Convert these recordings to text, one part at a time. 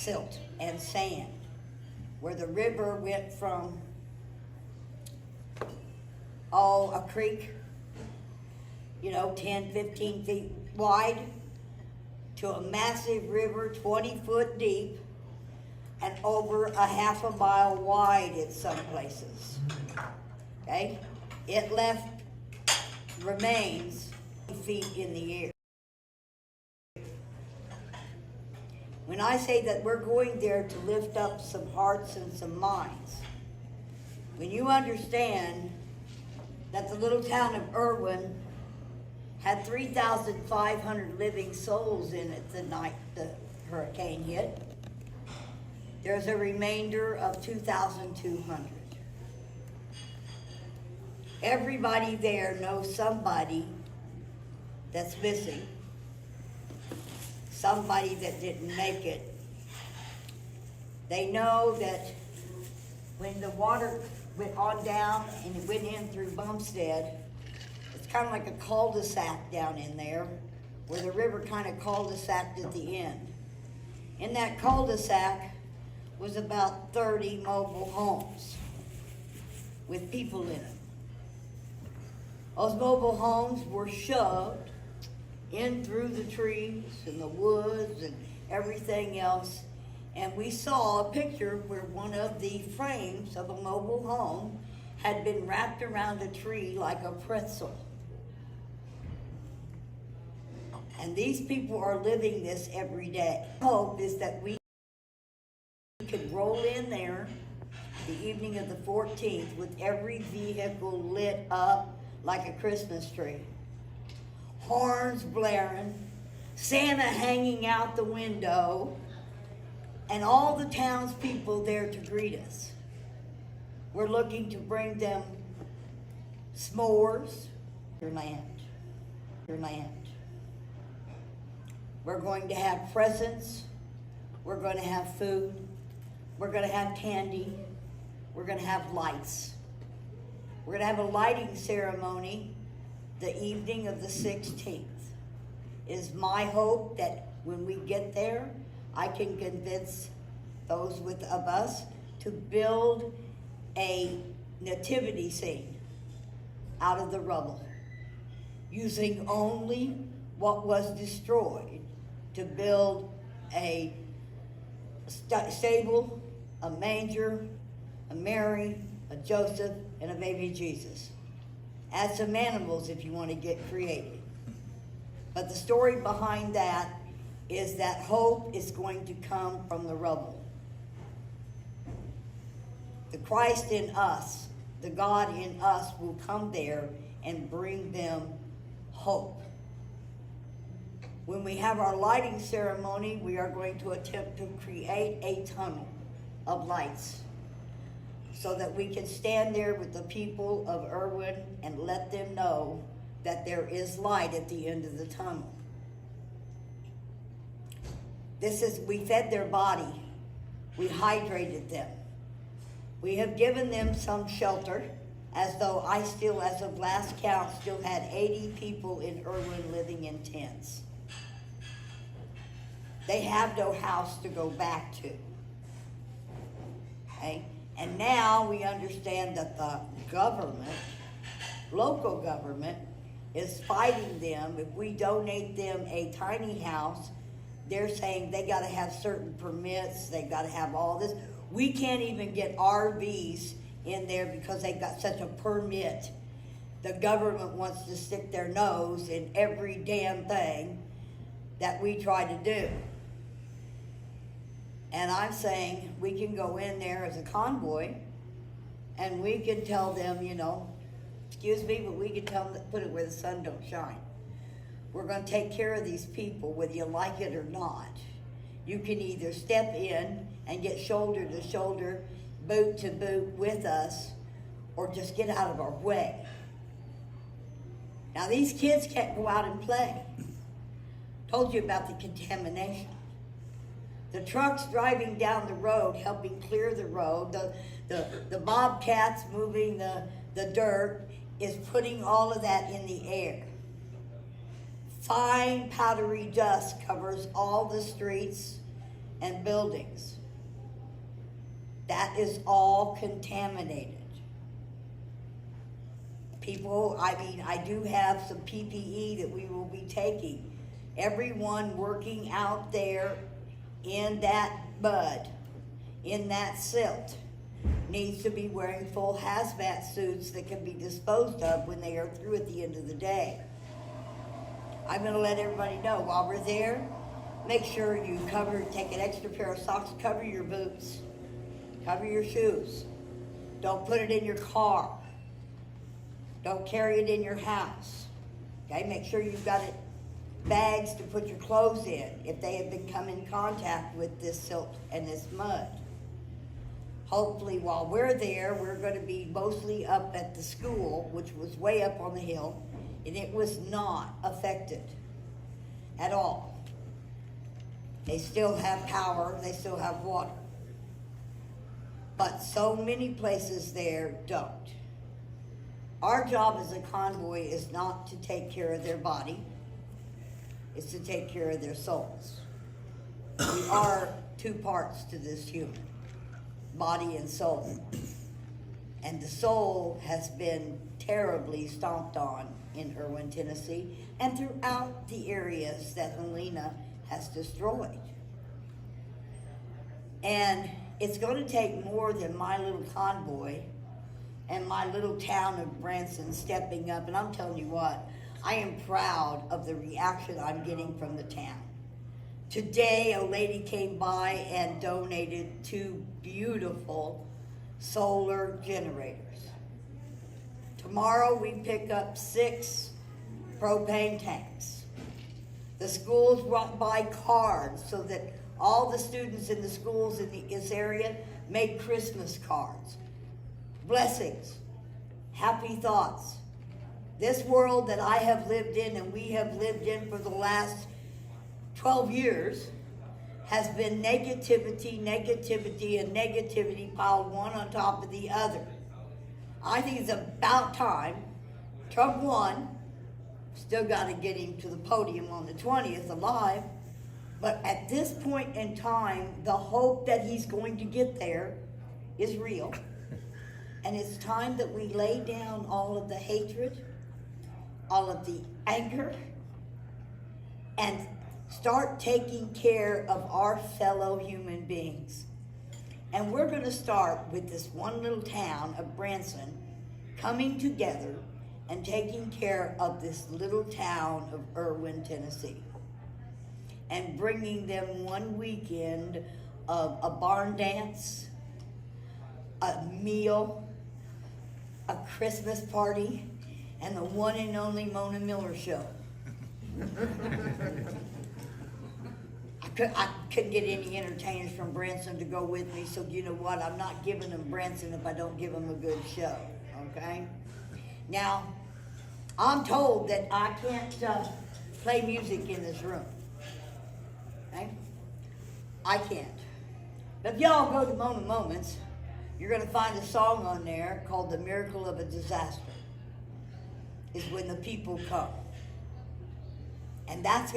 silt and sand, where the river went from, a creek, 10, 15 feet wide, to a massive river 20 foot deep and over a half a mile wide in some places. Okay? It left remains feet in the air. When I say that we're going there to lift up some hearts and some minds, when you understand that the little town of Irwin had 3,500 living souls in it the night the hurricane hit, there's a remainder of 2,200. Everybody there knows somebody that's missing, somebody that didn't make it. They know that when the water went on down and it went in through Bumstead, it's kind of like a cul-de-sac down in there, where the river kind of cul-de-saced at the end. In that cul-de-sac was about 30 mobile homes with people in them. Those mobile homes were shoved in through the trees and the woods and everything else. And we saw a picture where one of the frames of a mobile home had been wrapped around a tree like a pretzel. And these people are living this every day. Hope is that we could roll in there the evening of the 14th with every vehicle lit up like a Christmas tree. Horns blaring, Santa hanging out the window, and all the townspeople there to greet us. We're looking to bring them s'mores, your land. We're going to have presents. We're going to have food. We're going to have candy. We're going to have lights. We're going to have a lighting ceremony the evening of the 16th. It is my hope that when we get there, I can convince those of us to build a nativity scene out of the rubble, using only what was destroyed to build a stable, a manger, a Mary, a Joseph, and a baby Jesus. Add some animals if you want to get creative. But the story behind that is that hope is going to come from the rubble. The Christ in us, the God in us, will come there and bring them hope. When we have our lighting ceremony, we are going to attempt to create a tunnel of lights so that we can stand there with the people of Irwin and let them know that there is light at the end of the tunnel. We fed their body. We hydrated them. We have given them some shelter, as though I still, as of last count, still had 80 people in Irwin living in tents. They have no house to go back to. Okay? And now we understand that the government, local government, is fighting them. If we donate them a tiny house, they're saying they got to have certain permits, they got to have all this. We can't even get RVs in there because they've got such a permit. The government wants to stick their nose in every damn thing that we try to do. And I'm saying we can go in there as a convoy and we can tell them, excuse me, but we can tell them to put it where the sun don't shine. We're going to take care of these people whether you like it or not. You can either step in and get shoulder to shoulder, boot to boot with us, or just get out of our way. Now these kids can't go out and play. Told you about the contamination. The trucks driving down the road, helping clear the road, the bobcats moving the dirt, is putting all of that in the air. Fine powdery dust covers all the streets and buildings. That is all contaminated. People, I do have some PPE that we will be taking. Everyone working out there in that mud, in that silt, needs to be wearing full hazmat suits that can be disposed of when they are through at the end of the day. I'm going to let everybody know while we're there, make sure you take an extra pair of socks, cover your boots, cover your shoes. Don't put it in your car. Don't carry it in your house. Okay, make sure you've got bags to put your clothes in if they have been come in contact with this silt and this mud. Hopefully while we're there, we're going to be mostly up at the school, which was way up on the hill, and it was not affected at all. They still have power, they still have water. But so many places there don't. Our job as a convoy is not to take care of their body, it's to take care of their souls. We are two parts to this human, body and soul. And the soul has been terribly stomped on in Erwin, Tennessee, and throughout the areas that Helena has destroyed. And it's going to take more than my little convoy and my little town of Branson stepping up. And I'm telling you what, I am proud of the reaction I'm getting from the town. Today, a lady came by and donated 2 beautiful solar generators. Tomorrow, we pick up 6 propane tanks. The schools brought by cards so that all the students in the schools in this area made Christmas cards. Blessings, happy thoughts. This world that I have lived in and we have lived in for the last 12 years has been negativity, negativity, and negativity piled one on top of the other. I think it's about time. Trump won. Still got to get him to the podium on the 20th alive. But at this point in time, the hope that he's going to get there is real. And it's time that we lay down all of the hatred, all of the anger, and start taking care of our fellow human beings. And we're going to start with this one little town of Branson coming together and taking care of this little town of Erwin, Tennessee. And bringing them one weekend of a barn dance, a meal, a Christmas party, and the one and only Mona Miller show. I couldn't get any entertainers from Branson to go with me, so you know what? I'm not giving them Branson if I don't give them a good show, okay? Now, I'm told that I can't play music in this room, okay? I can't. But if y'all go to Mona Moments, you're going to find a song on there called The Miracle of a Disaster. Is when the people come. And that's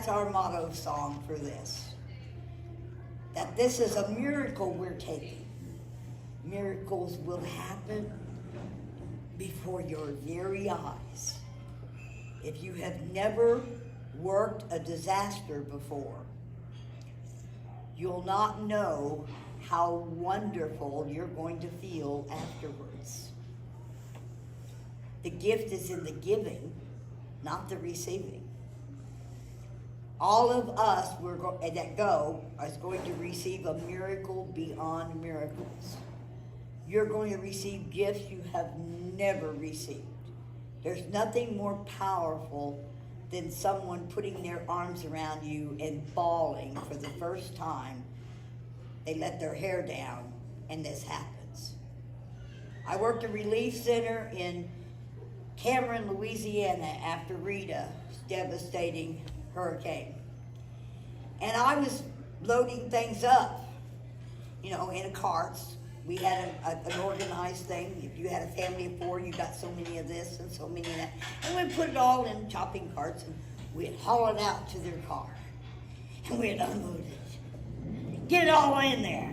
our motto song for this. That this is a miracle we're taking. Miracles will happen before your very eyes. If you have never worked a disaster before, you'll not know how wonderful you're going to feel afterwards. The gift is in the giving, not the receiving. All of us that go is going to receive a miracle beyond miracles. You're going to receive gifts you have never received. There's nothing more powerful than someone putting their arms around you and bawling for the first time. They let their hair down and this happens. I worked a relief center in Cameron, Louisiana after Rita's devastating hurricane. And I was loading things up, in carts. We had an organized thing. If you had a family of 4, you got so many of this and so many of that. And we'd put it all in shopping carts and we'd haul it out to their car. And we'd unload it. Get it all in there.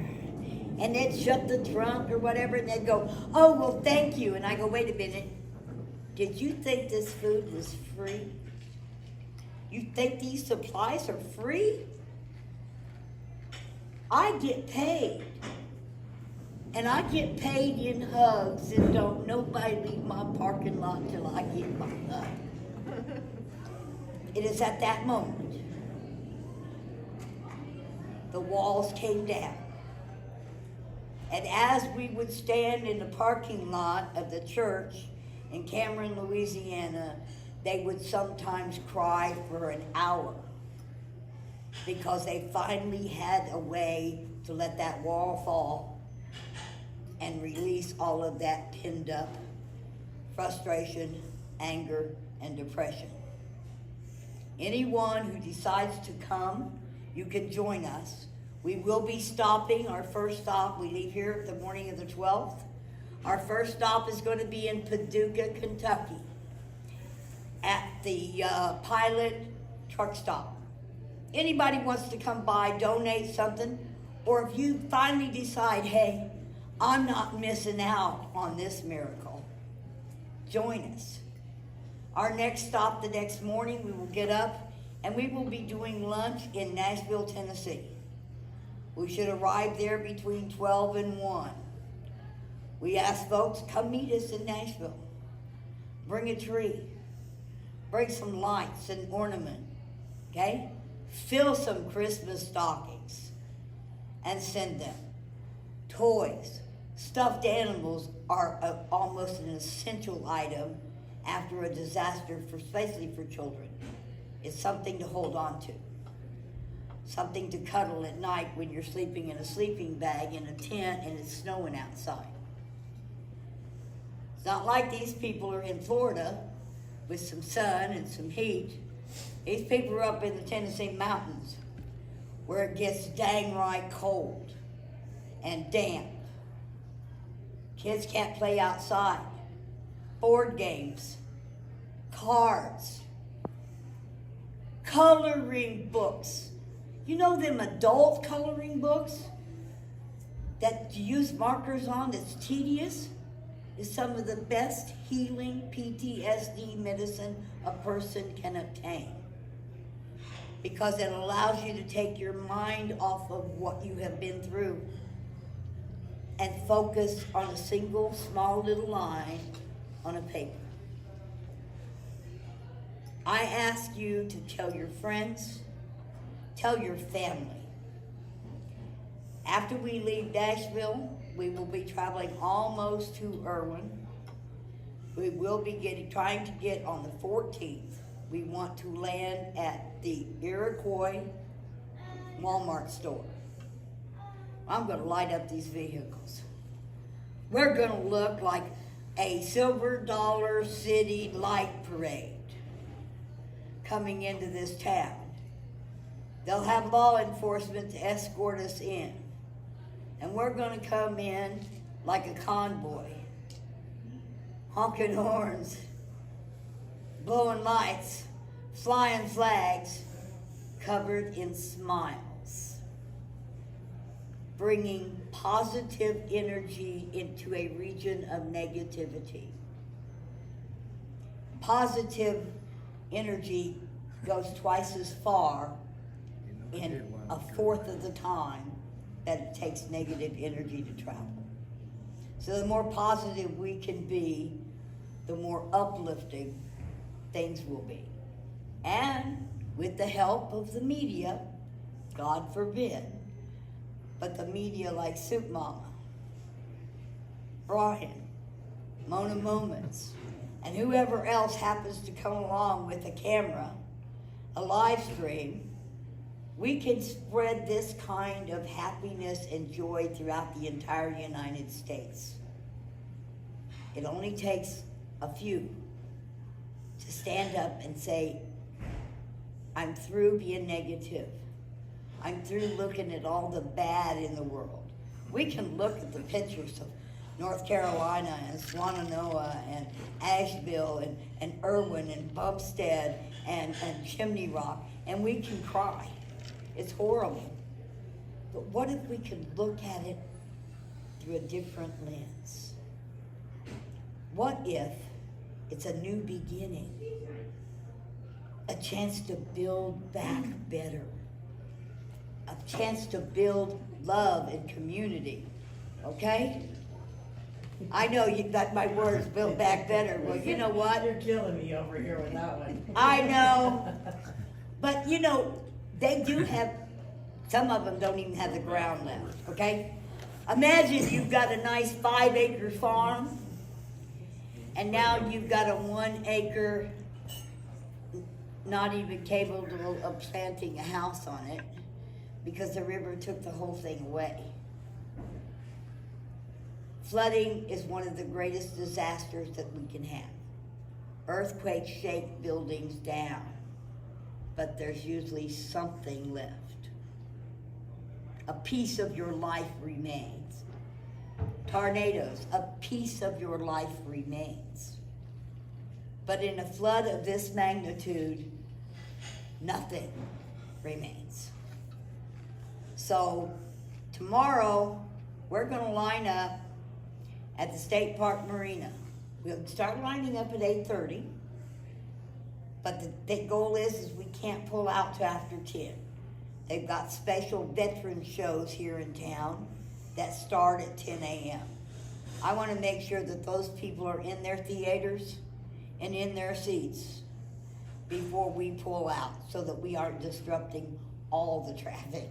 And they'd shut the trunk or whatever, and they'd go, oh, well, thank you. And I go, wait a minute. Did you think this food was free? You think these supplies are free? I get paid. And I get paid in hugs, and don't nobody leave my parking lot till I get my hug. It is at that moment the walls came down. And as we would stand in the parking lot of the church in Cameron, Louisiana, they would sometimes cry for an hour because they finally had a way to let that wall fall and release all of that pinned up frustration, anger, and depression. Anyone who decides to come, you can join us. We will be stopping. Our first stop, we leave here the morning of the 12th. Our first stop is going to be in Paducah, Kentucky, at the Pilot truck stop. Anybody wants to come by, donate something, or if you finally decide, hey, I'm not missing out on this miracle, join us. Our next stop the next morning, we will get up and we will be doing lunch in Nashville, Tennessee. We should arrive there between 12 and 1. We ask folks, come meet us in Nashville. Bring a tree. Bring some lights and ornament, okay? Fill some Christmas stockings and send them. Toys, stuffed animals are almost an essential item after a disaster, especially for children. It's something to hold on to. Something to cuddle at night when you're sleeping in a sleeping bag in a tent and it's snowing outside. It's not like these people are in Florida with some sun and some heat. These people are up in the Tennessee mountains where it gets dang right cold and damp. Kids can't play outside. Board games, cards, coloring books. You know them adult coloring books that you use markers on that's tedious is some of the best healing PTSD medicine a person can obtain, because it allows you to take your mind off of what you have been through and focus on a single small little line on a paper. I ask you to tell your friends, tell your family. After we leave Nashville, we will be traveling almost to Irwin. We will be trying to get on the 14th. We want to land at the Iroquois Walmart store. I'm going to light up these vehicles. We're going to look like a Silver Dollar City light parade coming into this town. They'll have law enforcement to escort us in. And we're going to come in like a convoy, honking horns, blowing lights, flying flags, covered in smiles, bringing positive energy into a region of negativity. Positive energy goes twice as far in a fourth of the time that it takes negative energy to travel. So the more positive we can be, the more uplifting things will be. And with the help of the media, God forbid, but the media like Soup Mama, Brian, Mona Moments, and whoever else happens to come along with a camera, a live stream, we can spread this kind of happiness and joy throughout the entire United States. It only takes a few to stand up and say, I'm through being negative. I'm through looking at all the bad in the world. We can look at the pictures of North Carolina and Swannanoa and Asheville and Irwin and Bumstead and Chimney Rock, and we can cry. It's horrible. But what if we could look at it through a different lens? What if it's a new beginning? A chance to build back better. A chance to build love and community. Okay? I know you got my words, build back better. Well, you know what? You're killing me over here with that one. I know. But you know, they do have, some of them don't even have the ground left, okay? Imagine you've got a nice 5-acre farm, and now you've got a 1-acre, not even capable of planting a house on it, because the river took the whole thing away. Flooding is one of the greatest disasters that we can have. Earthquakes shake buildings down, but there's usually something left. A piece of your life remains. Tornadoes, a piece of your life remains. But in a flood of this magnitude, nothing remains. So tomorrow, we're gonna line up at the State Park Marina. We'll start lining up at 8:30, but the goal is we can't pull out till after 10. They've got special veteran shows here in town that start at 10 a.m. I want to make sure that those people are in their theaters and in their seats before we pull out, so that we aren't disrupting all the traffic.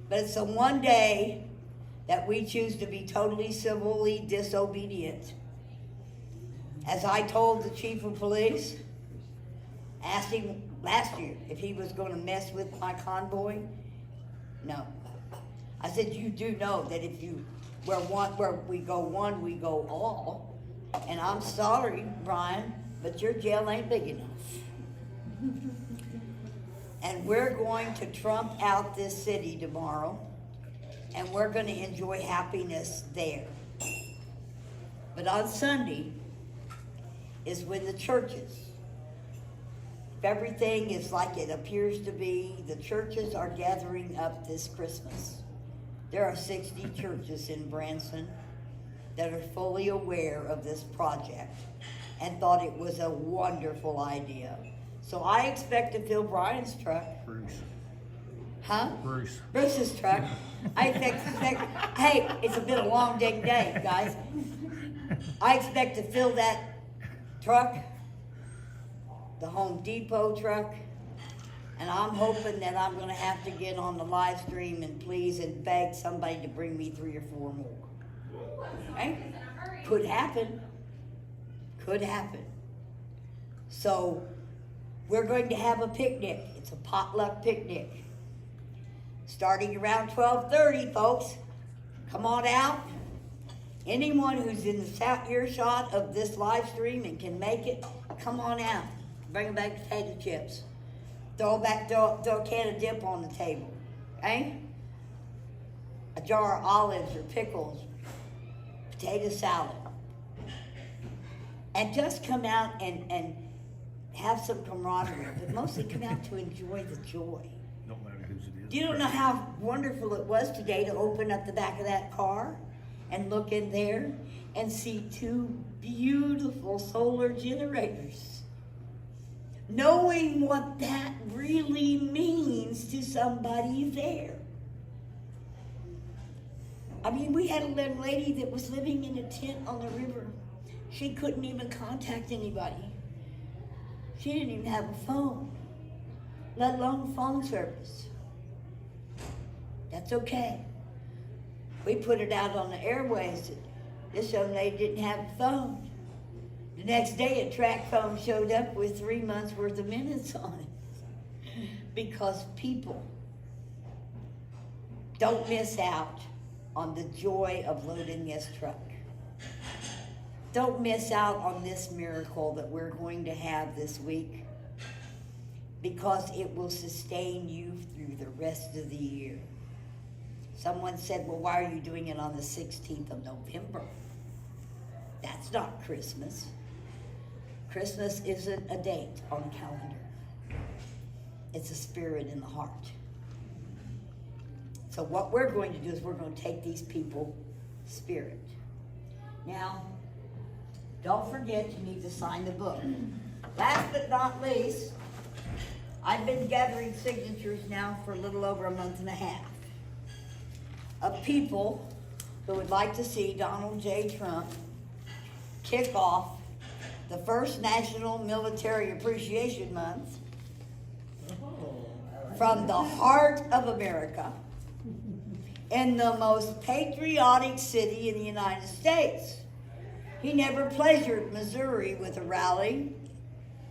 But it's the one day that we choose to be totally civilly disobedient. As I told the chief of police, asked him last year if he was going to mess with my convoy. No. I said, you do know that if you, where we go one, we go all. And I'm sorry, Brian, but your jail ain't big enough. And we're going to trump out this city tomorrow, and we're going to enjoy happiness there. But on Sunday is when the churches, if everything is like it appears to be, the churches are gathering up this Christmas. There are 60 churches in Branson that are fully aware of this project and thought it was a wonderful idea. So I expect to fill Brian's truck. Bruce. Huh? Bruce. Bruce's truck. I expect, hey, it's been a long day, guys. I expect to fill that truck, the Home Depot truck, and I'm hoping that I'm gonna have to get on the live stream and please and beg somebody to bring me 3 or 4 more. Okay? Could happen. Could happen. So, we're going to have a picnic. It's a potluck picnic. Starting around 12:30, folks. Come on out. Anyone who's in the earshot of this live stream and can make it, come on out. Bring a bag of potato chips. Throw a can of dip on the table. Okay? A jar of olives or pickles. Potato salad. And just come out and have some camaraderie, but mostly come out to enjoy the joy. No matter whose it is. You don't know how wonderful it was today to open up the back of that car and look in there and see 2 beautiful solar generators. Knowing what that really means to somebody there. I mean, we had a little lady that was living in a tent on the river. She couldn't even contact anybody. She didn't even have a phone, let alone phone service. That's okay. We put it out on the airways that this young lady didn't have a phone. The next day, a track phone showed up with 3 months worth of minutes on it. Because people don't miss out on the joy of loading this truck. Don't miss out on this miracle that we're going to have this week, because it will sustain you through the rest of the year. Someone said, well, why are you doing it on the 16th of November? That's not Christmas. Christmas isn't a date on a calendar. It's a spirit in the heart. So what we're going to do is we're going to take these people's spirit. Now, don't forget you need to sign the book. Last but not least, I've been gathering signatures now for a little over a month and a half of people who would like to see Donald J. Trump kick off the first National Military Appreciation Month from the heart of America in the most patriotic city in the United States. He never pleasured Missouri with a rally.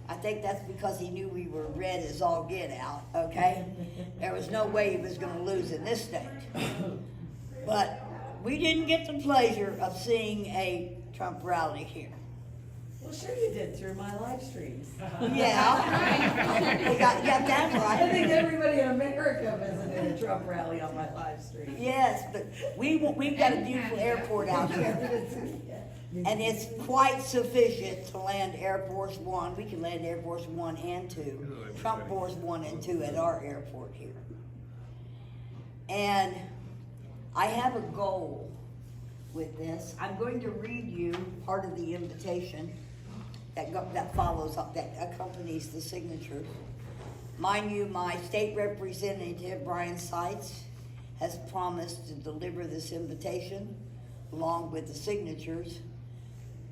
I think that's because he knew we were red as all get out, okay? There was no way he was going to lose in this state. But we didn't get the pleasure of seeing a Trump rally here. Well, sure you did through my live streams. Yeah. You got that I right. think everybody in America visited a Trump rally on my live stream. Yes, but we've got a beautiful airport out here. And it's quite sufficient to land Air Force One. We can land Air Force One and Two. Trump Force One and Two at our airport here. And I have a goal with this. I'm going to read you part of the invitation that follows up, that accompanies the signature. Mind you, my state representative, Brian Seitz, has promised to deliver this invitation along with the signatures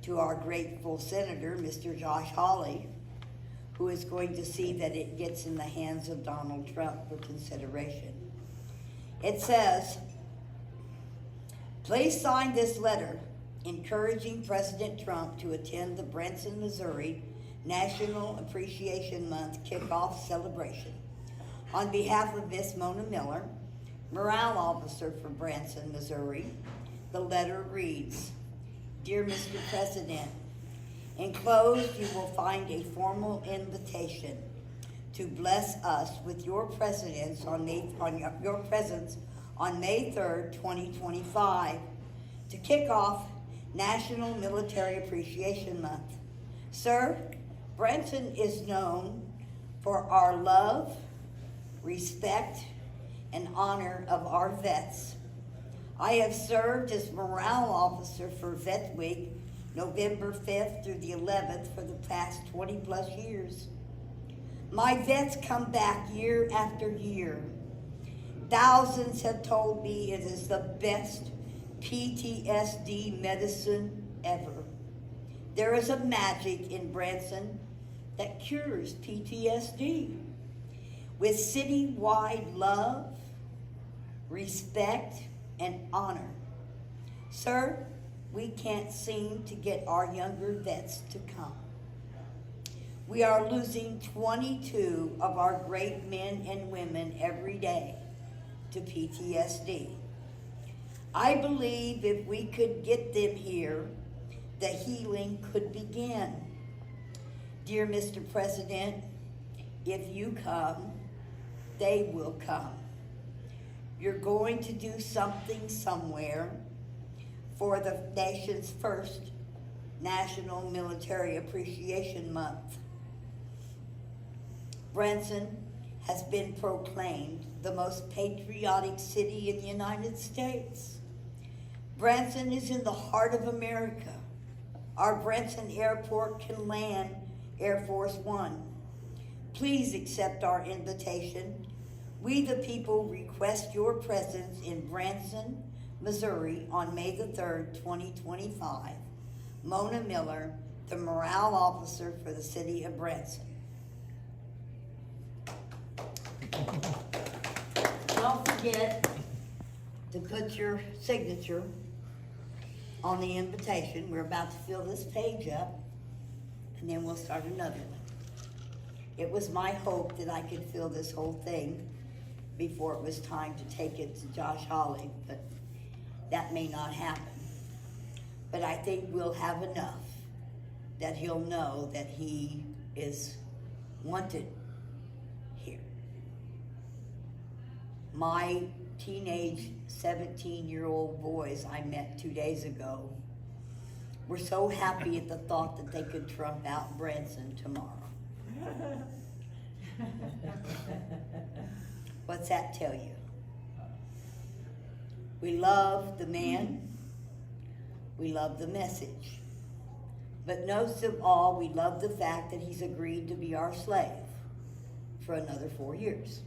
to our grateful senator, Mr. Josh Hawley, who is going to see that it gets in the hands of Donald Trump for consideration. It says, please sign this letter encouraging President Trump to attend the Branson, Missouri National Appreciation Month kickoff celebration. On behalf of Miss Mona Miller, morale officer for Branson, Missouri, the letter reads, Dear Mr. President, enclosed you will find a formal invitation to bless us with your presence on May 3rd, 2025, to kick off National Military Appreciation Month. Sir, Branson is known for our love, respect, and honor of our vets. I have served as morale officer for Vet Week, November 5th through the 11th for the past 20 plus years. My vets come back year after year. Thousands have told me it is the best PTSD medicine ever. There is a magic in Branson that cures PTSD. With citywide love, respect, and honor. Sir, we can't seem to get our younger vets to come. We are losing 22 of our great men and women every day to PTSD. I believe if we could get them here, the healing could begin. Dear Mr. President, if you come, they will come. You're going to do something somewhere for the nation's first National Military Appreciation Month. Branson has been proclaimed the most patriotic city in the United States. Branson is in the heart of America. Our Branson Airport can land Air Force One. Please accept our invitation. We the people request your presence in Branson, Missouri on May the 3rd, 2025. Mona Miller, the morale officer for the city of Branson. Don't forget to put your signature on the invitation. We're about to fill this page up, and then we'll start another one. It was my hope that I could fill this whole thing before it was time to take it to Josh Hawley, but that may not happen. But I think we'll have enough that he'll know that he is wanted here. My teenage 17-year-old boys I met 2 days ago were so happy at the thought that they could trump out Branson tomorrow. What's that tell you? We love the man. We love the message. But most of all, we love the fact that he's agreed to be our slave for another 4 years.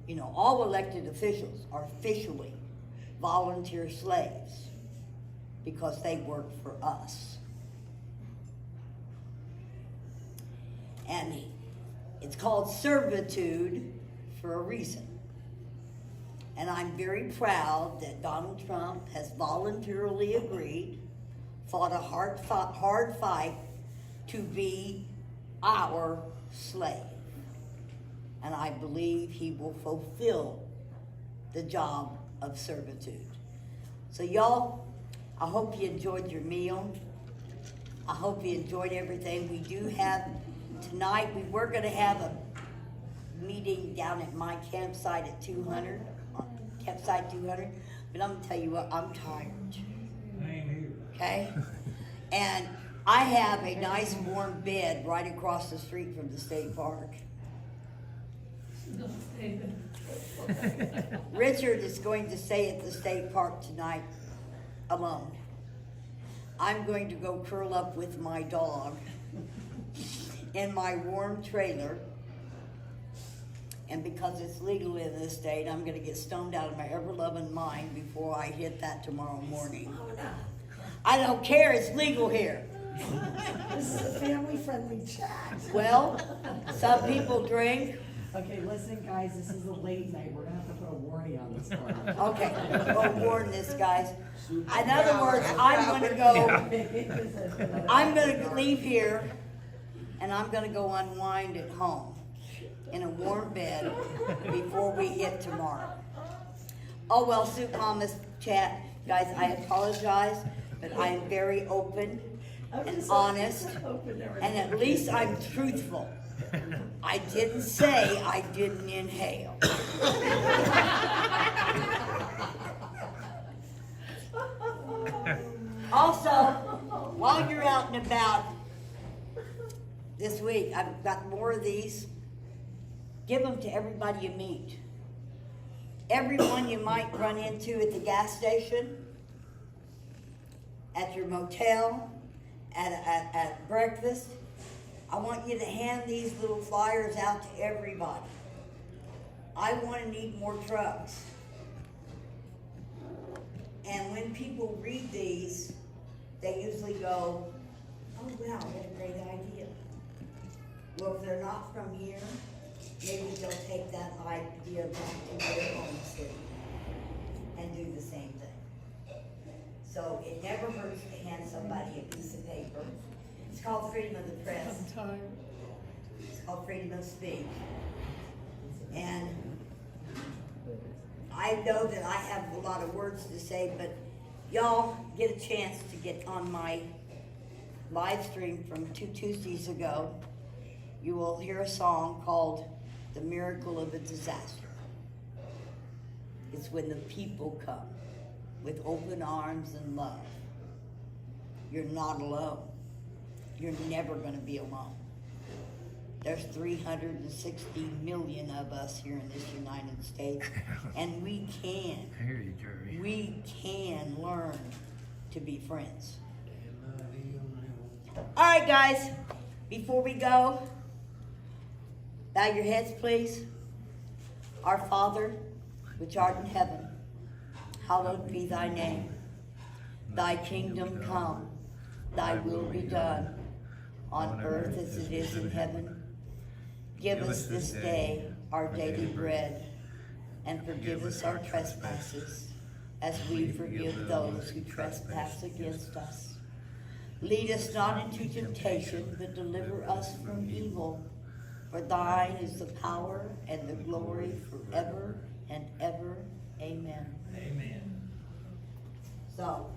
You know, all elected officials are officially volunteer slaves because they work for us. And it's called servitude for a reason. And I'm very proud that Donald Trump has voluntarily agreed, fought a hard fight to be our slave. And I believe he will fulfill the job of servitude. So y'all, I hope you enjoyed your meal. I hope you enjoyed everything. We do have tonight, we were gonna have a meeting down at my campsite at 200, campsite 200, but I'm gonna tell you what, I'm tired. Okay? And I have a nice warm bed right across the street from the state park. Richard is going to stay at the state park tonight alone. I'm going to go curl up with my dog in my warm trailer. And because it's legal in this state, I'm gonna get stoned out of my ever-loving mind before I hit that tomorrow morning. I don't care, it's legal here. This is a family-friendly chat. Well, some people drink. Okay, listen, guys, this is a late night. We're gonna have to put a warning on this one. Okay, we'll warn this, guys. In other words, I'm gonna leave here, and I'm gonna go unwind at home in a warm bed before we hit tomorrow. Oh, well, Soup Mama's chat, guys, I apologize, but I am very open and honest, and at least I'm truthful. I didn't say I didn't inhale. Also, while you're out and about this week, I've got more of these. Give them to everybody you meet. Everyone you might run into at the gas station, at your motel, at breakfast. I want you to hand these little flyers out to everybody. I want to need more trucks. And when people read these, they usually go, oh wow, what a great idea. Well, if they're not from here, maybe they'll take that idea back to their home city and do the same thing. So it never hurts to hand somebody a piece of paper. It's called freedom of the press. It's called freedom of speech. And I know that I have a lot of words to say, but y'all get a chance to get on my live stream from 2 Tuesdays ago. You will hear a song called The Miracle of a Disaster. It's when the people come with open arms and love. You're not alone. You're never going to be alone. There's 360 million of us here in this United States, and we can learn to be friends. All right, guys, before we go, bow your heads, please. Our Father, which art in heaven, hallowed be thy name. Thy kingdom come, thy will be done, on earth as it is in heaven. Give us this day our daily bread, and forgive us our trespasses, as we forgive those who trespass against us. Lead us not into temptation, but deliver us from evil. For thine is the power and the glory forever and ever. Amen. Amen. So,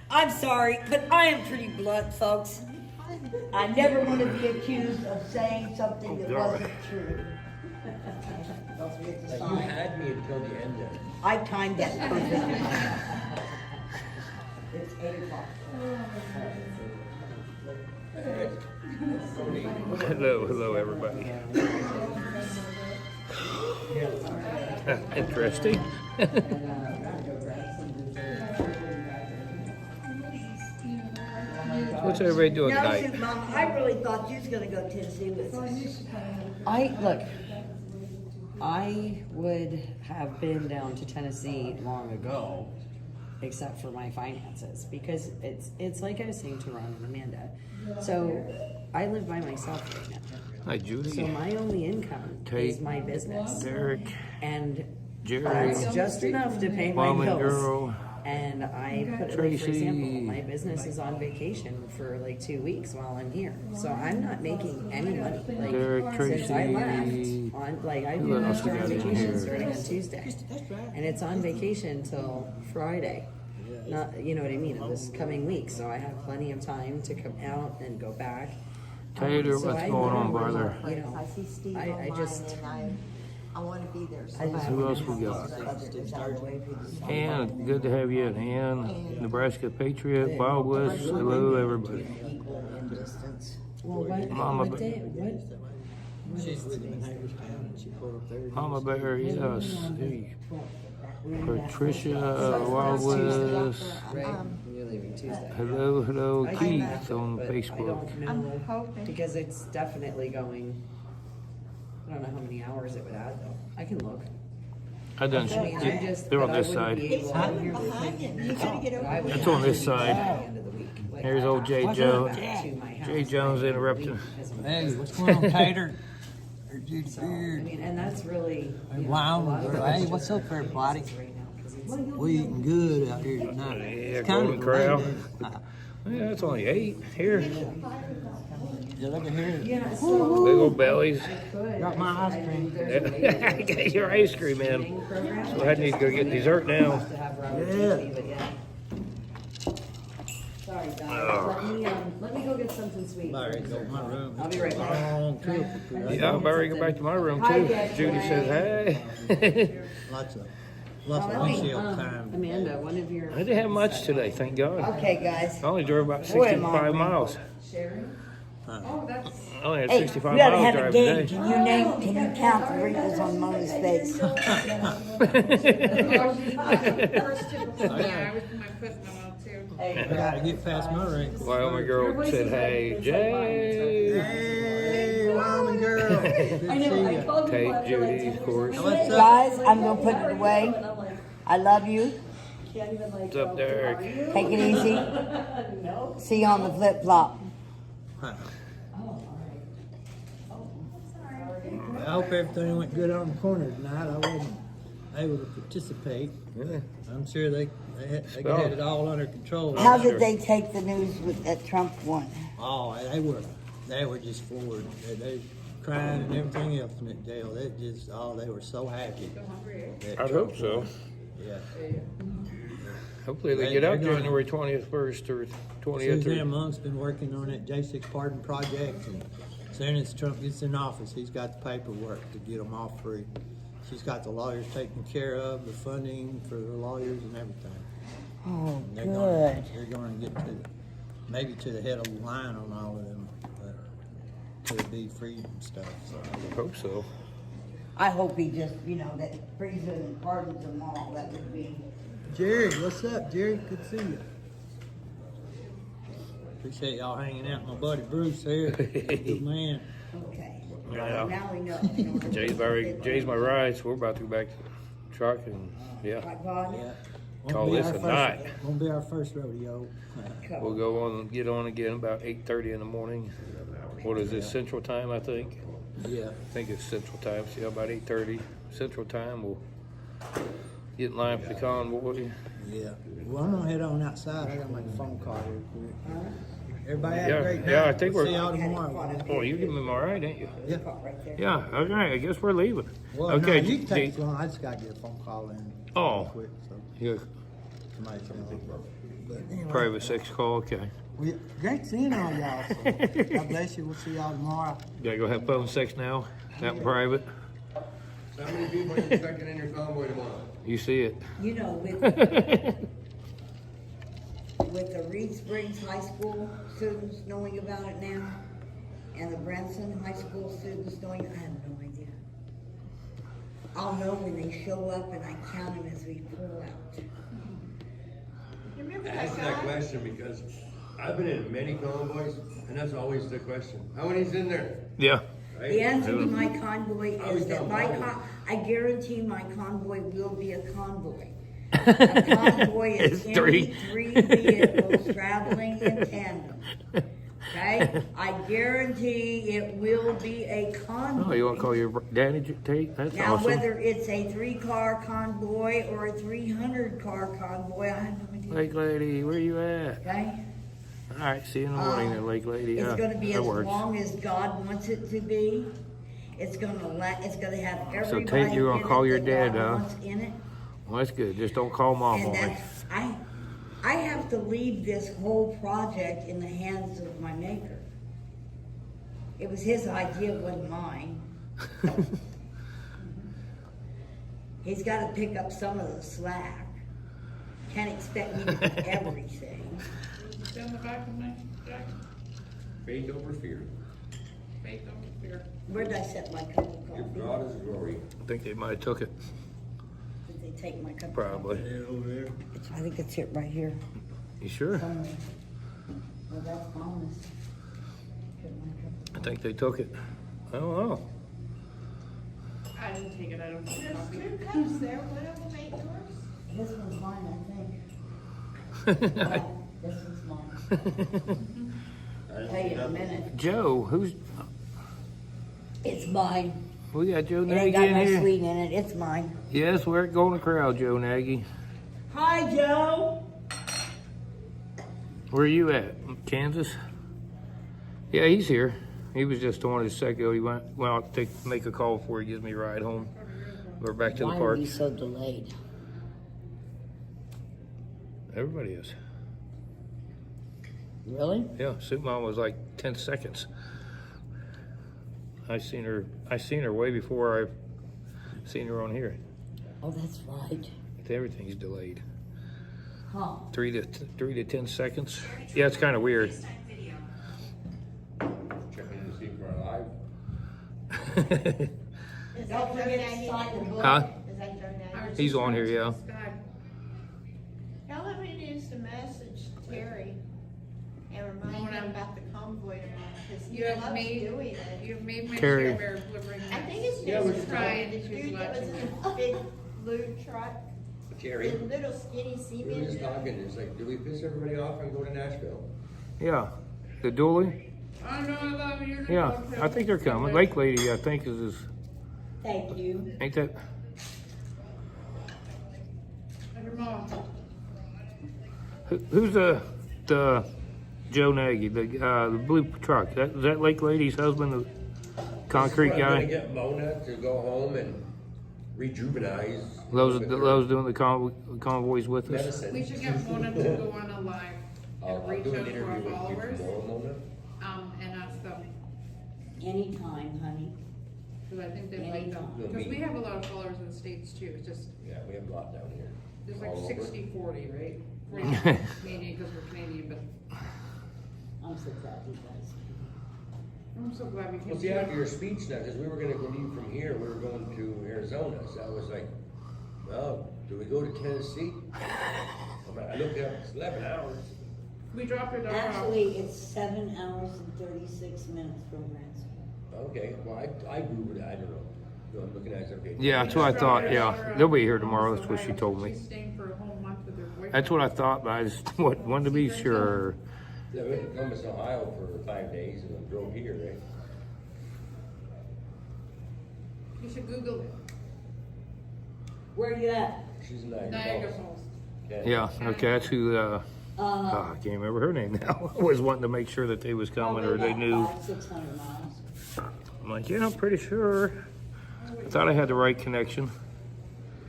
I'm sorry, but I am pretty blunt, folks. I never want to be accused of saying something that wasn't true. Don't forget to You sign. had me until the end there. I timed that perfectly. It's 8 o'clock. Hello, everybody. Interesting. What's everybody doing No, tonight? shoot, Mom, I really thought you was gonna go to Tennessee with us. I would have been down to Tennessee long ago, except for my finances, because it's like I was saying to Ron and Amanda. So I live by myself right now. Hi, Judy. So my only income Kate, is my business. Derek, And Jerry, that's just enough to pay my Mom and bills. Girl, And I put, like, for Tracy. example, my business is on vacation for like 2 weeks while I'm here. So I'm not making any money. Like, Derek, since I left, Tracy. I Who do my else we start got in vacation here? starting on Tuesday. And it's on vacation till Friday. Not, you know what I mean, of this coming week. So I have plenty of time to come out and go back. Taylor, So what's I going on, literally, brother? You know, I see Steve I online just- and I wanna be there. So I just- Who else we got? Ann, good to have you. Ann, Nebraska Patriot, Wild West. Hello, everybody. Equal in distance. well, what, Mama, what day, what? She's living in Hagerstown and she pulled up there. Mama Bear, yes. Hey. Patricia, Wild West. Right, you're leaving Tuesday. Hello, I do Keith that, on but I Facebook. don't know, I'm hoping. because it's definitely going, I don't know how many hours it would add though. I can look. I done. I mean, I'm just. They're on but I this wouldn't side. be He's able- coming behind you. You gotta get but I over would That's have on this to side. at the end of the week. Like, There's old Jay I go Jones. back to my house Jay Jones by interrupting. week because of my Hey, business. what's going on, Tater? Or Judy So, I Beard? mean, and that's really. you know, Wow, a lot of girl. it is Hey, just what's up, for everybody? business right now, 'cause it's- We eating good out here tonight. Yeah, It's kind Golden of Corral. late. Yeah, it's only 8 here. Yeah, look at here. Yeah, Big so. old bellies. Got my ice cream. Get your ice cream in. So I need to go get dessert now. Sorry, guys. Let me go get something sweet. Larry, go to my room. I'll be right back. Long trip. Yeah, I better go back to my room Hi, too. Dad. Judy says hey. Lots of Oh, windshield time. Amanda, one of your. I didn't have much today, thank God. Okay, guys. I only drove about Boy, am I 65 miles. Sharing? Oh, that's. I only had Hey, 65 we gotta miles have a drive game. today. Can you count the wrinkles on Mona's face? First typical, yeah, I was my foot in the mouth too. I gotta get past my ring. Well, my girl said, hey, Jay. Hey, woman girl. Good to see you. Kate, Judy, of course. What's up? Guys, I'm gonna put it away. I love you. What's up, Derek? Take it easy. See you on the flip flop. I hope everything went good on the corner tonight. I wasn't able to participate. Yeah. I'm sure they had it all under control. How did they take the news that Trump won? Oh, they were just floored. They crying and everything else in that jail. They were so happy. that I'd Trump hope so. won. Yeah. Hopefully they get out January 20th first or 20th. Suzanne Or, Monk's been working on that J6 pardon project, and as soon as Trump gets in office, he's got the paperwork to get them all free. She's got the lawyers taken care of, the funding for the lawyers and everything. Oh, And they're good. going to get maybe to the head of the line on all of them, to be freed and stuff. So. I hope so. I hope he just, that frees them and pardons them all. That would be. Jerry, what's up, Jerry? Good to see you. Appreciate y'all hanging out. My buddy Bruce here, good man. Okay. Yeah. Now we know. Jay's my ride, so we're about to go back to the truck and yeah, Right, Vaughn? Yeah. Call this a night. Won't be our first rodeo. We'll go on, get on again about 8:30 in the morning. What is this, Central Time, I think? Yeah. I think it's Central Time, so yeah, about 8:30 Central Time. We'll get in line for the convoy. Yeah. Well, I'm gonna head on outside. I gotta make a phone call real quick. Everybody have Yeah, a great night. yeah, I think We'll we're- see y'all tomorrow. Oh, you give me my ride, ain't you? Yeah. Right there. Yeah, okay, I guess we're leaving. Well, Okay, no, you can take D- it long. I just gotta get a phone call in. Oh. Quick, so yeah, somebody come on. But anyway, private sex call, okay. great seeing all y'all. So God bless you. We'll see y'all tomorrow. Gotta go have phone sex now, out in private. How many people are you expecting in your convoy tomorrow? You see it. With the Reed Springs High School students knowing about it now, and the Branson High School students doing it? I have no idea. I'll know when they show up and I count them as we pull out. You remember I that asked that guy? question because I've been in many convoys, and that's always the question. How many's in there? Yeah. Right? The answer to my convoy I always is that tell my them. I guarantee my convoy will be a convoy. A convoy is It's three. any 3 vehicles traveling in tandem. Okay? I guarantee it will be a convoy. Oh, you want to call your daddy to take? That's Now, awesome. whether it's a 3-car convoy or a 300-car convoy, I have no idea. Lake Lady, where you at? Okay? All right, see you in the morning at Lake Lady. It's gonna be that as works. long as God wants it to be. It's gonna have everybody Tate, you're gonna in call it your that dad, God huh? wants in it. Well, that's good. Just don't call mom And on me. that's, I have to leave this whole project in the hands of my maker. It was his idea, it wasn't mine. He's gotta pick up some of the slack. Can't expect me to do everything. It's in the back of my jacket. Faith over fear. Faith over fear. Where did I set my cup of Give coffee? God his glory. I think they might have took it. Did they take my cup of Probably. coffee? I think it's it right here. You sure? Somewhere. Well, that's bonus. Get my cup I think they took it. I don't know. I didn't take it, I don't take There's coffee. 2 cups there, one of them ain't yours? of- This one's mine, I think. Oh, this one's mine. I'll tell you in a minute. Joe, who's? It's mine. We got Joe It ain't Nagy got in no here. sweet in it. It's mine. Yes, we're going to crowd, Joe Nagy. Hi, Joe. Where are you at? Kansas? Yeah, he's here. He was just on his second. He went out to make a call before he gives me a ride home. We're back to the park. so delayed? Everybody is. Really? Yeah, Soup Mom was like 10 seconds. I seen her way before I seen her on here. Oh, that's right. Everything's delayed. Huh? 3 to 10 seconds. Yeah, it's kind of weird. Checking to see if we're alive. Is that Joe Nagy? Huh? Is that Joe Nagy? He's on here, yeah. Tell him he needs to message Terry and remind him about the convoy tomorrow, because he You have loves made, doing it. you've made my Terry. share bear delivering. I think it's Yeah, we just should try the it. dude that was in the big blue truck, Jerry, the little skinny we were just cement. talking, it's like, do we piss everybody off and go to Nashville? Yeah. The dually? I know, I love you. Yeah, I think they're coming. Lake Lady, I think, is Thank you. ain't that? Your mom. Who's the Joe Nagy, the blue truck? Is that Lake Lady's husband, the concrete I'm gonna guy? get Mona to go home and rejuvenize. Those with her doing the convoys with us. medicine. We should get Mona to go on a live I'll and reach do an out to interview our with you followers, tomorrow, Mona. and ask them, Anytime, honey. because I think they like them. Because we have a lot of followers in the States too, it's just, Yeah, we have a lot down here. there's like All over. 60-40, right? 40 Canadian because we're Canadian, but I'm so glad you guys. I'm so glad we came. Well, see, after your speech now, because we were gonna go leave from here, we were going to Arizona, so I was like, well, do we go to Tennessee? I looked up, it's 11 hours. We dropped her daughter off. Actually, it's 7 hours and 36 minutes from Branson. Okay, well, I Googled it, I don't know. No, I'm looking at it, okay. Yeah, that's what I thought. Yeah, they'll be here tomorrow. That's what she told me. She's staying for a whole month with her boyfriend. That's what I thought, but I just wanted to be sure. Yeah, we went to Columbus, Ohio for 5 days and then drove here, right? You should Google it. Where you at? She's in Niagara Niagara Falls. Falls. Okay. Yeah, okay, that's who. I can't remember her name now. I was wanting to make sure that they was coming or they knew. 600 miles. I'm like, yeah, I'm pretty sure. I thought I had the right connection.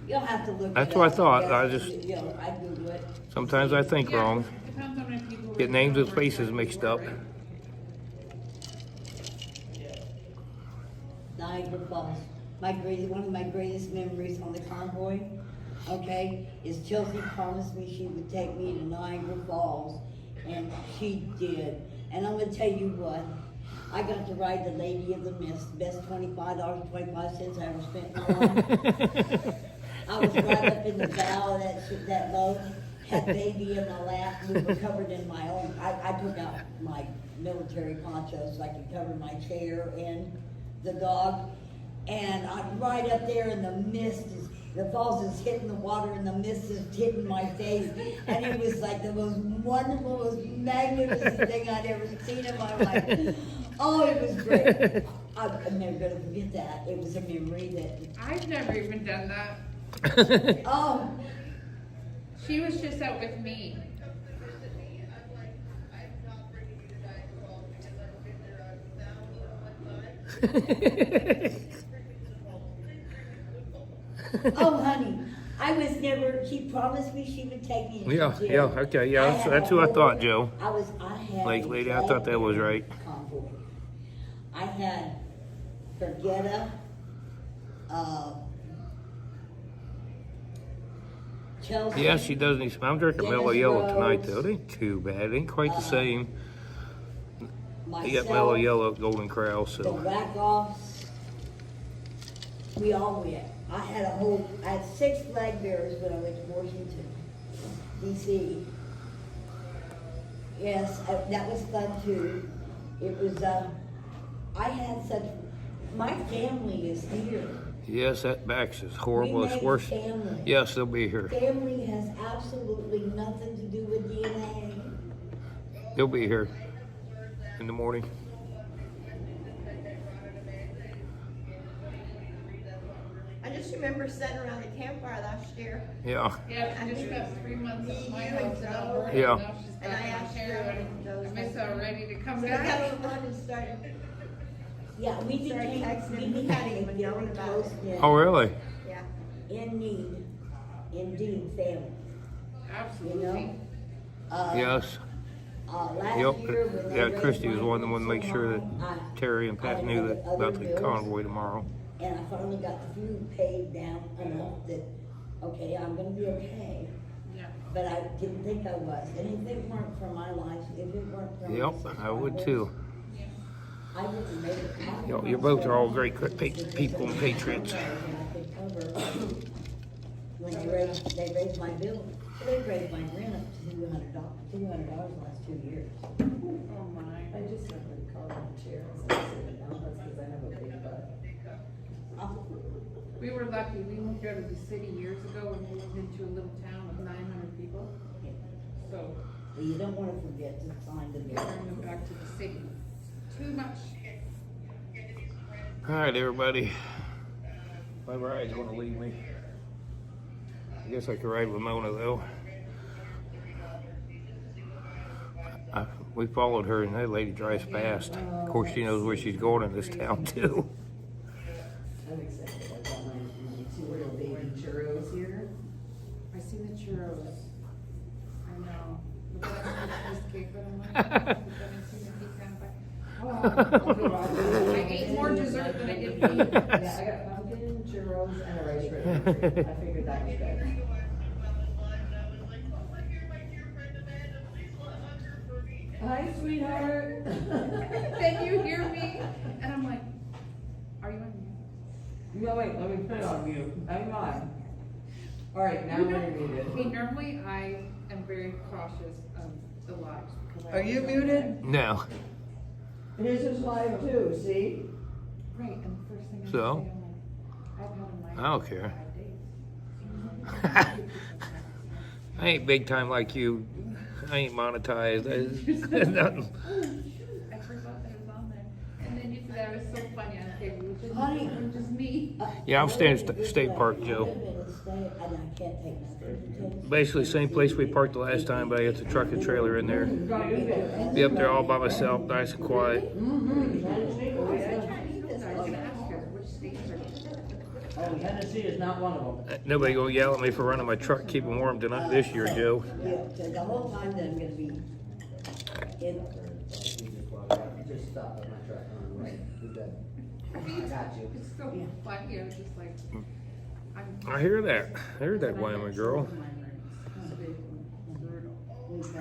You'll have to look. That's it what I up. thought. Yes, I just- You know, I Google it. Sometimes I think Yeah, wrong. depends how many people Get are names on with board, faces where mixed you are, up. right? Niagara Falls. One of my greatest memories on the convoy, okay, is Chelsea promised me she would take me to Niagara Falls, and she did. And I'm gonna tell you what, I got to ride the Lady of the Mist, best $25.25 I ever spent in my life. I was right up in the bow of that boat, had baby in my lap, we were covered in my own, I took out my military poncho so I could cover my chair and the dog. And I'm right up there and the mist is, the falls is hitting the water and the mist is hitting my face. And it was like the most wonderful, most magnificent thing I'd ever seen in my life. Oh, it was great. I'm never gonna forget that. It was a memory that, I've never even done that. oh, She was just out with me. oh honey, I was never, she promised me she would take me to Yeah, jail. yeah, okay, yeah, I had that's a who I whole- thought, Joe. I had. Like, a lady, I thought that was right. convoy. I had Forgetta, Chelsea. Yeah, she does need some. I'm drinking mellow Dennis yellow tonight, Rhodes. though. It ain't too bad. It ain't quite the same. Myself, You got mellow yellow at Golden Corral, the so. whack-offs. We all went. I had 6 flag bearers when I went to Washington, D.C. Yes, that was fun too. It was, I had such, my family is here. Yes, that back's is horrible. We It's made worse. family. Yes, they'll be here. Family has absolutely nothing to do with DNA. They'll be here in the morning. I just remember sitting around the campfire last year, Yeah. Yeah, she just got 3 months at my You house and in Joe. Alberta. Yeah. Now she's and I back in asked Ontario. those. I miss her ready to come So I back. got on the phone and started Yeah, we Started became, texting we him. He hadn't became even very known about close it. knit, Oh, really? yeah. in need, indeed, family, you Absolutely. know? Yes. Last Yep. year when they Yeah, raised Christy was my one to bills make so sure that high, Terry and I Pat had knew that other about the bills. convoy tomorrow. And I finally got the food paid down enough that, okay, I'm gonna be okay. Yeah. But I didn't think I was, and if it weren't for my life, if it weren't for my Yep, I would too. I wouldn't have made it. You both are all great people and patriots. When they raised my bill, they raised my rent up to $200 the last 2 years. Oh my. I just have a car and chair as I sit down, that's because I have a big butt. We were lucky. We moved out of the city years ago and moved into a little town of 900 people. So Well, you don't wanna forget to sign the we're bill. going back to the city. Too much. All right, everybody. My ride's gonna leave me. I guess I could ride with Mona though. We followed her, and that lady drives fast. Of course, she knows where she's going in this town too. I'm excited, I got my 2 little baby churros here. I see the churros. I know. Look at that Christmas cake, but I'm like, I didn't see the pecan pie. I ate more dessert than I did meat. Yeah, I got pumpkin, churros, and a rice pudding. I figured that was good. Hi, sweetheart. Then you hear me, and I'm like, are you on mute? No, wait, let me put it on mute. Hang on. All right, now we're muted. Okay, normally I am very cautious of the lives. because I Are you always- muted? No. His is live too, see? Right, and the first thing I say, So? I'm like, I've had a mic I don't for care. 5 days. I ain't big time like you. I ain't monetized. Nothing. I forgot that it was on there. And then you said that was so funny on cable, which is Honey. just me. Yeah, I'm staying at State Park, Joe. I live in a state, and I can't take my kids. Basically, same place we parked the last time, but I got the truck and trailer in there. Be up there all by myself, nice and quiet. I was gonna ask her, which states are Oh, Tennessee is not one of them. Nobody gonna yell at me for running my truck, keeping warm tonight this year, Joe. Yeah, so the whole time that I'm gonna be in, Just stop at my truck on the way. We're good. I got you. It's so funny, I was just like, I hear that. I heard that Wyoming girl. we've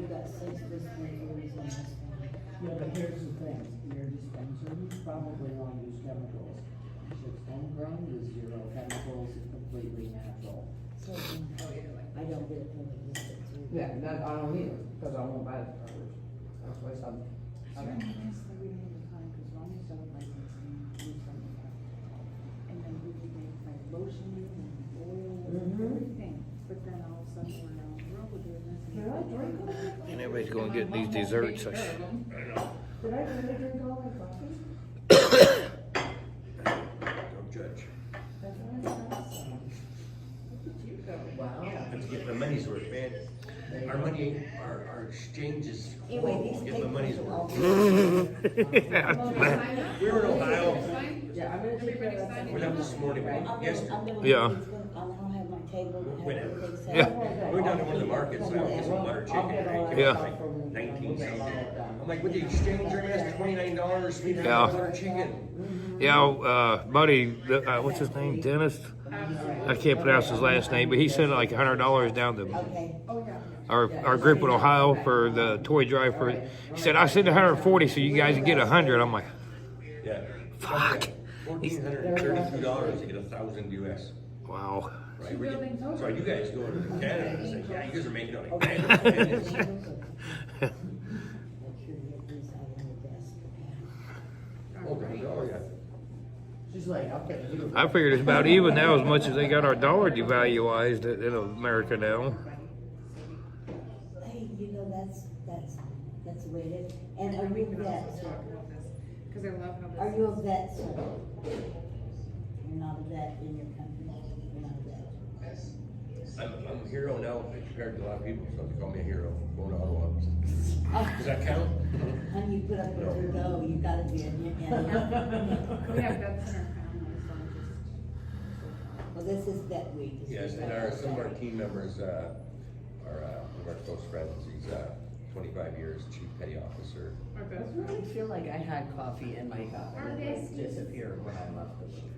got 6 disciplinaries in this one. Yeah, but here's the thing, your dispensaries probably won't use chemicals. If it's homegrown, there's zero chemicals, it's completely natural. So, I don't get it from the district. Yeah, that, I don't either, cause I won't buy the garbage. That's why some, it's really nice that we made the time, cause Ronnie's done licensing, we've done that. And then we would make like lotion and oil and everything, but then all of a sudden we're down the road, we're doing this. Did I drink all my coffee? And everybody's going to get these desserts. Did I really drink all my coffee? Don't judge. That's what I thought so. Wow. Let's get my money's worth, man. Our money, our exchange is Anyway, horrible. these Get my money's papers are worth. all. We were in Ohio. Yeah, I'm gonna take care of that. Went up this morning, yesterday. Yeah. I'll have my table, have Whenever. everything set Yeah. up. We went down to one of the markets, and I went get some butter chicken. and it Yeah. was like 19 something. I'm like, with the exchange, they're gonna ask $29 for me to Yeah. have butter chicken. Yeah, buddy, what's his name? Dennis? I can't pronounce his last name, but he sent like $100 down to Okay. our group in Ohio for the toy drive. For he said I sent 140, so you guys can get 100. I'm like, Yeah. fuck. $1,432 to get 1,000 US. Wow. Right? So you guys go to Canada and say, yeah, you guys are making it like that. Make sure you get these out on the desk, okay? Oh, yeah. She's like, I'll pay you. I figured it's about even now, as much as they got our dollar devalued in America now. Hey, you know, that's the way it is. And are you a vet? Cause I love how this. Are you a vet, sir? You're not a vet in your country, you're not a vet. I'm a hero now compared to a lot of people, so they call me a hero. Going to Ottawa. Does that count? Honey, you put up with her go, you gotta be a, We have vets in our family, so I'm just. well, this is vet week. This Yes, is and vet some of our week. team members, are one of our close friends. He's 25 years, chief petty officer. Our I best really friend. feel like I had coffee in my cup and it like disappeared when I left the room.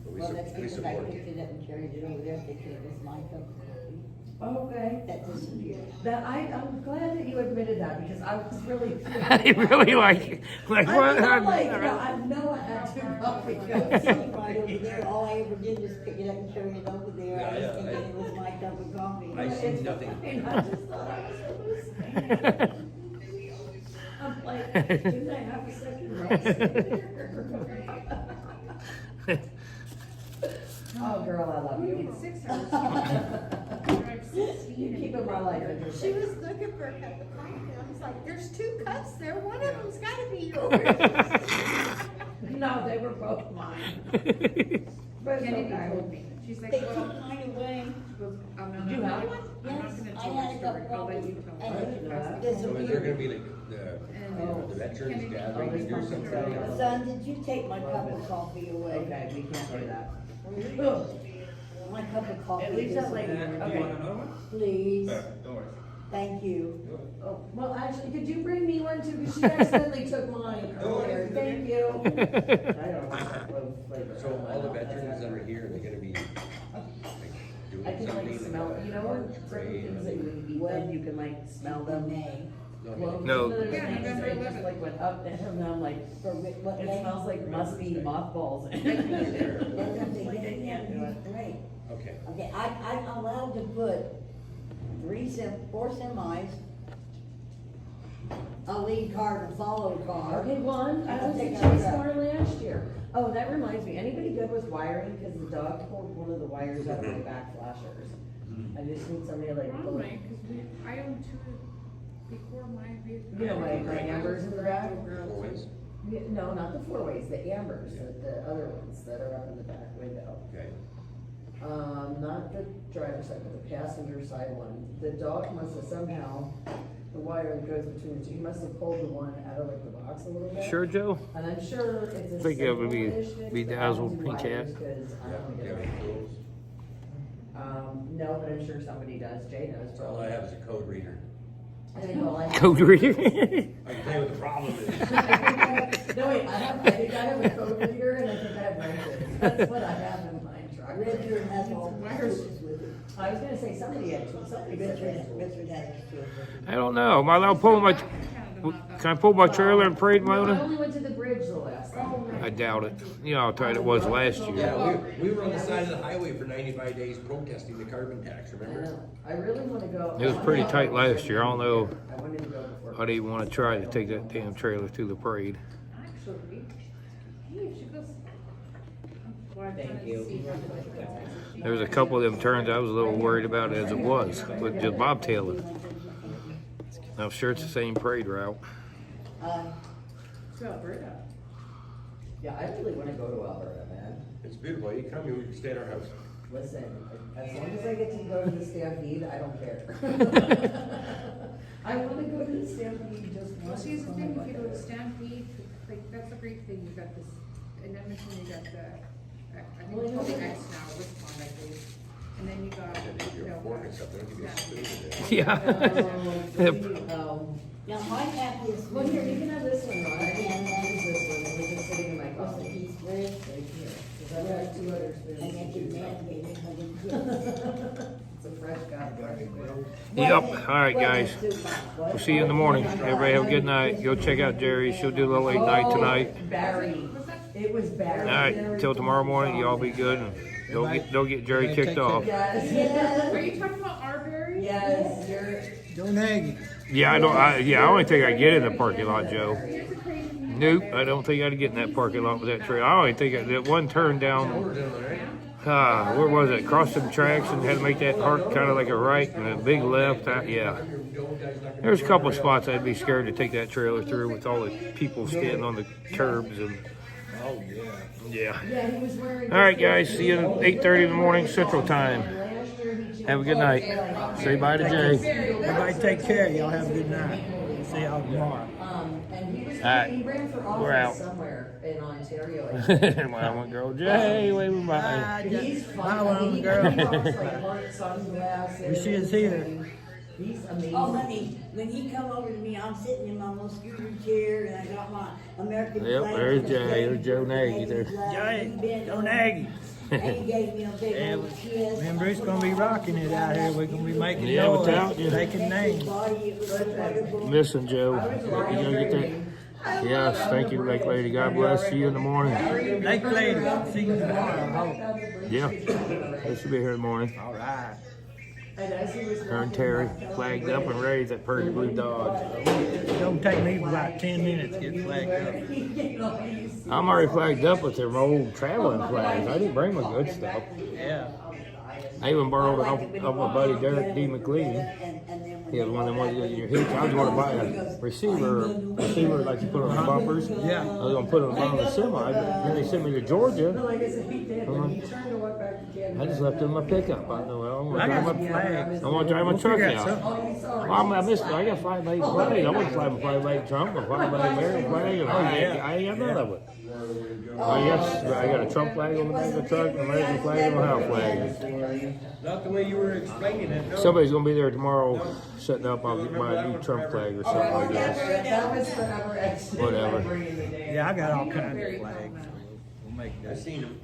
But Well, that's we because I support picked you. it up and carried it over there, thinking it was my cup of coffee. Okay. That disappeared. That I'm glad that you admitted that because I was really. I really like I what? mean, I'm like, I know I had two coffee cups. Sitting right over there, all I ever did was pick it up and carry it over there, I was Yeah, thinking it was my cup of coffee. I see nothing. I just thought I was hallucinating. I'm like, didn't I have a second rest? Oh, girl, I love We need you. 6 hours. Drive 16 You and keep in my life in your She was looking for a cup of coffee, and I was like, there's 2 cups there, one of them's gotta be yours. No, they were both mine. But it's Kennedy okay. told me, she's like, They took well, mine away. she goes, I'm not. Did you have one? I'm not Yes, gonna I tell had the a story, couple I'll let of you them, tell and it. it Pass the disappeared. So is there gonna be like the And veterans Kennedy- gathering to do something? Oh, Son, did you take my cup of coffee away? Okay, we can't do that. My cup of coffee. At least that lady, disappeared. okay. Please. Thank you. Oh, well, actually, could you bring me one too? Because she accidentally took mine earlier. Thank you. I don't know. So all the veterans that are here, they're gonna be like doing I can something. like smell, you know, march certain parade, things that when you eat them, you can like smell them. May. Well, No. some of those Yeah, things, November I just 11th. like went up and I'm like, For what it day? smells like musty mothballs. That's what they Like, I get, can't do it. Great. Okay. Okay, I'm allowed to put 4 semis, a lead car and a follow car. Okay, one, I was in Chase Car last year. Oh, that reminds me, anybody good with wiring? Cause the dog pulled one of the wires out of my back flashers. I just need somebody to like pull it. Probably, cause I own 2 before my vehicle. You know, my ambers in the back? Four ways? Yeah, no, not the 4-ways, the ambers, the other ones that are up in the back window. Okay. Not the driver's side, but the passenger side one. The dog must have somehow, the wire that goes between the two, he must have pulled the one out of like the box a little bit. Sure, Joe? And I'm sure it's a Think it would be- simple-ish fix, be but I dazzled, don't do pink cat. wires 'cause I Yeah, don't you get have it. any tools? No, but I'm sure somebody does. Jay knows. All I have is a code reader. I think all I have. Code reader. I can tell you what the problem is. No, wait, I think I have a code reader and I think I have wrenches. That's what I have in my truck. Richard has all the Wires. tools with it. I was gonna say somebody had, somebody said Richard that. has his tools with it. I don't know. Am I allowed to pull my? Canada Can I pull my trailer and parade, No, I Mona? only went to the bridge the last time. I doubt it. You know how tight it was last year. Yeah, we were on the side of the highway for 95 days protesting the carbon tax, I remember? know. I really wanna go. It was pretty tight last year. I don't know. I wanted to go before. I didn't want to try to take that damn trailer to the parade. Actually, hey, she goes. Thank you. There was a couple of them turns I was a little worried about as it was, with just bobtailing. I'm sure it's the same parade route. To Alberta. Yeah, I really wanna go to Alberta, man. It's beautiful, you come, you can stay at our house. Listen, as long as I get to go to the Stampede, I don't care. I wanna go to the Stampede just Well, once. see, the on thing, my if you go bucket to list. Stampede, like, that's a great thing, you got this, in Edmonton, you got the, I think Well, it's called the yeah. X now, what's it called, I believe. And then you got, Your you know, fork and stuff, they'll give you a spoon in there. Yeah. Now, my happiest. Well, here, you can have this one, Ron. I didn't use this one, it was just sitting in my coffee. Right here. Cause I've got 2 other spoons. And then to you choose man from. gave me one. It's a fresh cut, fresh spoon. Yep. All right, guys. We'll see you in the morning. Everybody have a good night. Go check out Jerry. She'll do a little late night tonight. Oh, Barry. It was Barry. All right. Until tomorrow morning, y'all be good and don't get Jerry kicked off. Yes. Are you talking about our berries? Yes, you're. Don't nag it. Yeah, I only think I get in the parking lot, Joe. Here's a crazy thing. Nope, I don't think I'd get in that parking lot with that trailer. I only think that one turn down. Where was it? Crossed some tracks and had to make that arc kind of like a right and a big left. Yeah. There's a couple of spots I'd be scared to take that trailer through with all the people standing on the curbs and. Oh, yeah. Yeah. Yeah, he was wearing. All right, guys. See you at 8:30 in the morning Central Time. Have a good night. Say bye to Jay. Everybody take care. Y'all have a good night. See y'all tomorrow. And he was, All right, he ran for we're out. office somewhere in Ontario. I think. Well, one girl, Jay, wave bye. He's Bye, fun. one He girl. rocks like heart sunglasses. She is here. He's amazing. Oh, honey, when he come over to me, I'm sitting in my little scooter chair and I got my American Yep, flag. there's Jay. There's Joe Nagy there. Jay, don't nag it. And he gave me a big Yeah, old kiss. Me and Bruce gonna be rocking it out here. We're gonna be making Yeah, noise, without you. taking names. Body, it was so wonderful. Listen, Joe, you gonna get that? Yes, thank you, Lake Lady. God bless. See you in the morning. Lake Lady, I'll see you tomorrow, I hope. Yeah, they should be here in the morning. All right. And as he was Her and Terry flagged up and raised that pretty blue Dodge. It's gonna take me about 10 minutes to get flagged up. I'm already flagged up with their old traveling flags. I didn't bring my good stuff. Yeah. I even borrowed it off my buddy Derek D. McLean. And then when He has one of them ones in your hitch. I was going to buy a receiver like you put on the bumpers. Yeah. I was going to put it on the bottom of the semi, but then they sent me to Georgia. like I said, he did. When he turned to walk back to Canada. I just left it in my pickup. I know. I got some flags. I want to drive my We'll truck figure out. something. Oh, you saw Well, I missed it. I got 5/8 flag. I wasn't flying 5/8 Trump or 5/8 American flag. And I ain't got none of it. I got a Trump flag on the back of the truck, an American flag, and a Ohio flag. Not the way you were explaining it, no. Somebody's gonna be there tomorrow setting up. I'll get my new Trump flag or something like that. That was forever extra. Whatever. memory of the day. Yeah, I got all kinds of flags. We'll make I that. seen him.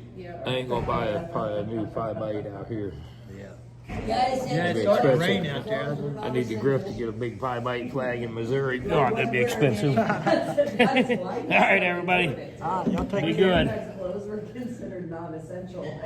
I ain't gonna buy probably a new 5/8 out here. Yeah. Guys, Yeah, and it's starting to rain out there. I need the grip to get a big 5/8 flag in Missouri. God, that'd be expensive. That's why. All right, everybody. Y'all take Be care. good. Clothes were considered non-essential.